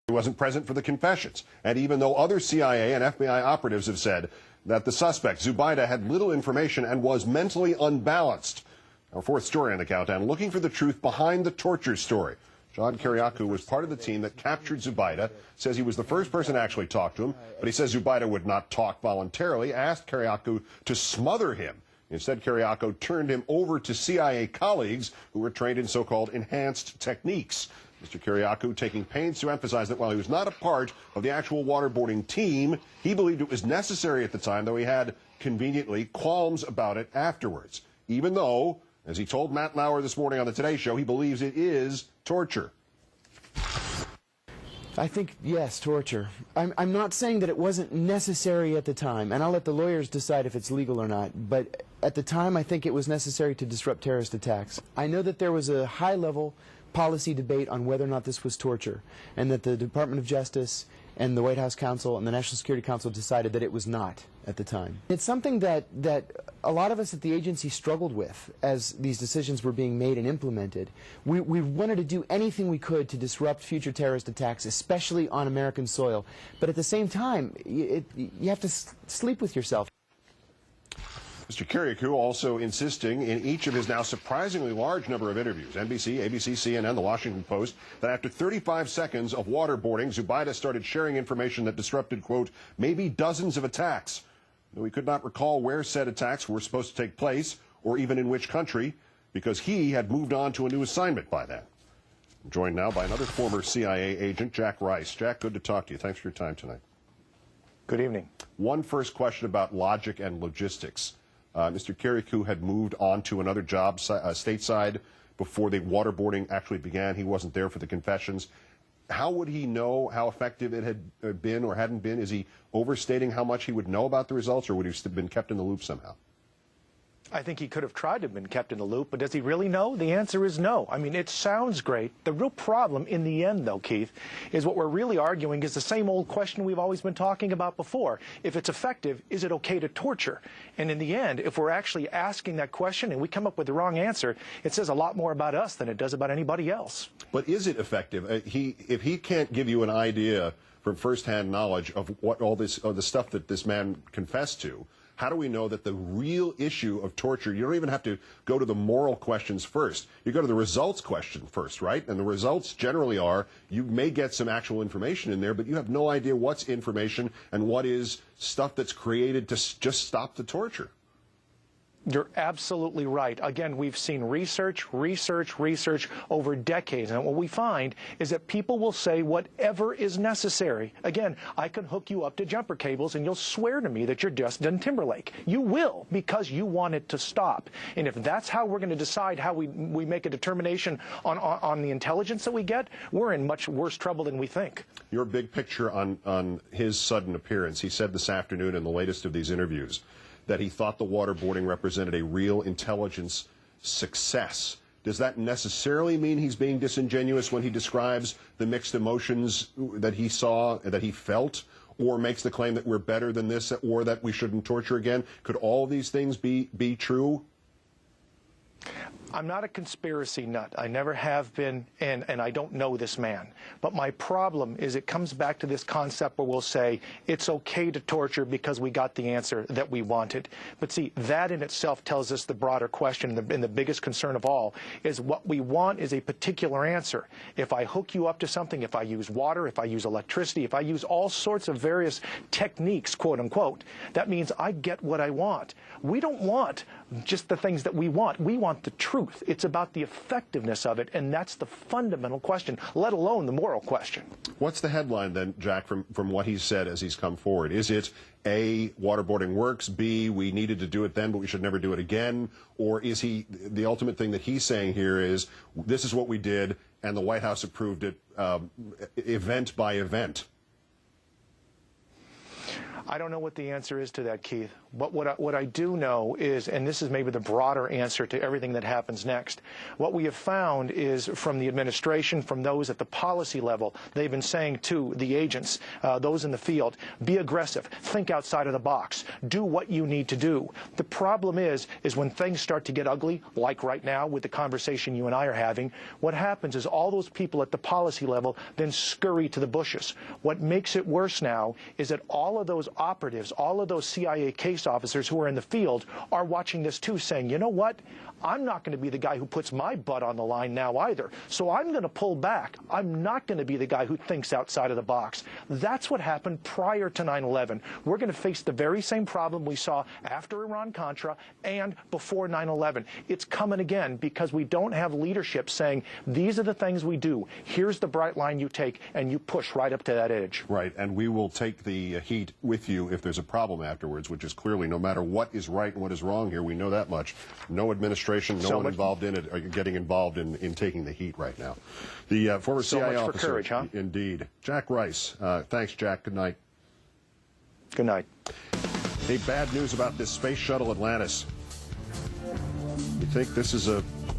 He wasn't present for the confessions. And even though other CIA and FBI operatives have said that the suspect, Zubaydah, had little information and was mentally unbalanced. Our fourth story on the countdown, looking for the truth behind the torture story. John Kiriakou was part of the team that captured Zubaydah, says he was the first person to actually talk to him, but he says Zubaydah would not talk voluntarily, asked Kiriakou to smother him. Instead, Kiriakou turned him over to CIA colleagues who were trained in so-called enhanced techniques. Mr. Kiriakou taking pains to emphasize that while he was not a part of the actual waterboarding team, he believed it was necessary at the time, though he had, conveniently, qualms about it afterwards. Even though, as he told Matt Lauer this morning on the Today Show, he believes it is torture. I think, yes, torture. I'm not saying that it wasn't necessary at the time, and I'll let the lawyers decide if it's legal or not, but at the time I think it was necessary to disrupt terrorist attacks. I know that there was a high-level policy debate on whether or not this was torture, and that the Department of Justice and the White House Counsel and the National Security Council decided that it was not at the time. It's something that a lot of us at the agency struggled with as these decisions were being made and implemented. We wanted to do anything we could to disrupt future terrorist attacks, especially on American soil. But at the same time, you have to sleep with yourself. Mr. Kiriakou also insisting in each of his now surprisingly large number of interviews, NBC, ABC, CNN, The Washington Post, that after 35 seconds of waterboarding, Zubaydah started sharing information that disrupted, quote, maybe dozens of attacks. Though he could not recall where said attacks were supposed to take place or even in which country, because he had moved on to a new assignment by then. I'm joined now by another former CIA agent, Jack Rice. Jack, good to talk to you. Thanks for your time tonight. Good evening. One first question about logic and logistics. Mr. Kiriakou had moved on to another job stateside before the waterboarding actually began. He wasn't there for the confessions. How would he know how effective it had been or hadn't been? Is he overstating how much he would know about the results, or would he have been kept in the loop somehow? I think he could have tried to have been kept in the loop, but does he really know? The answer is no. I mean, it sounds great. The real problem in the end, though, Keith, is what we're really arguing is the same old question we've always been talking about before. If it's effective, is it okay to torture? And in the end, if we're actually asking that question and we come up with the wrong answer, it says a lot more about us than it does about anybody else. But is it effective? If he can't give you an idea from firsthand knowledge of what all this, the stuff that this man confessed to, how do we know that the real issue of torture, you don't even have to go to the moral questions first. You go to the results question first, right? And the results generally are, you may get some actual information in there, but you have no idea what's information and what is stuff that's created to just stop the torture. You're absolutely right. Again, we've seen research over decades. And what we find is that people will say whatever is necessary. Again, I can hook you up to jumper cables and you'll swear to me that you're Justin Timberlake. You will, because you want it to stop. And if that's how we're going to decide how we make a determination on the intelligence that we get, we're in much worse trouble than we think. Your big picture on his sudden appearance, he said this afternoon in the latest of these interviews, that he thought the waterboarding represented a real intelligence success. Does that necessarily mean he's being disingenuous when he describes the mixed emotions that he saw, that he felt, or makes the claim that we're better than this, or that we shouldn't torture again? Could all these things be true? I'm not a conspiracy nut. I never have been, and I don't know this man. But my problem is it comes back to this concept where we'll say it's okay to torture because we got the answer that we wanted. But see, that in itself tells us the broader question, and the biggest concern of all is what we want is a particular answer. If I hook you up to something, if I use water, if I use electricity, if I use all sorts of various techniques, quote unquote, that means I get what I want. We don't want just the things that we want. We want the truth. It's about the effectiveness of it, and that's the fundamental question, let alone the moral question. What's the headline then, Jack, from what he's said as he's come forward? Is it A, waterboarding works, B, we needed to do it then, but we should never do it again? Or is he, the ultimate thing that he's saying here is, this is what we did, and the White House approved it event by event? I don't know what the answer is to that, Keith. But what I do know is, and this is maybe the broader answer to everything that happens next, what we have found is from the administration, from those at the policy level, they've been saying to the agents, those in the field, be aggressive, think outside of the box, do what you need to do. The problem is when things start to get ugly, like right now with the conversation you and I are having, what happens is all those people at the policy level then scurry to the bushes. What makes it worse now is that all of those operatives, all of those CIA case officers who are in the field are watching this too, saying, you know what, I'm not going to be the guy who puts my butt on the line now either. So I'm going to pull back. I'm not going to be the guy who thinks outside of the box. That's what happened prior to 9/11. We're going to face the very same problem we saw after Iran-Contra and before 9/11. It's coming again because we don't have leadership saying, these are the things we do. Here's the bright line you take, and you push right up to that edge. Right, and we will take the heat with you if there's a problem afterwards, which is clearly no matter what is right and what is wrong here, we know that much. No administration, no one involved in it are getting involved in taking the heat right now. The former CIA much for officer, courage, huh? Indeed. Jack Rice. Thanks, Jack. Good night. Good night. Hey, bad news about this space shuttle Atlantis. You think this is a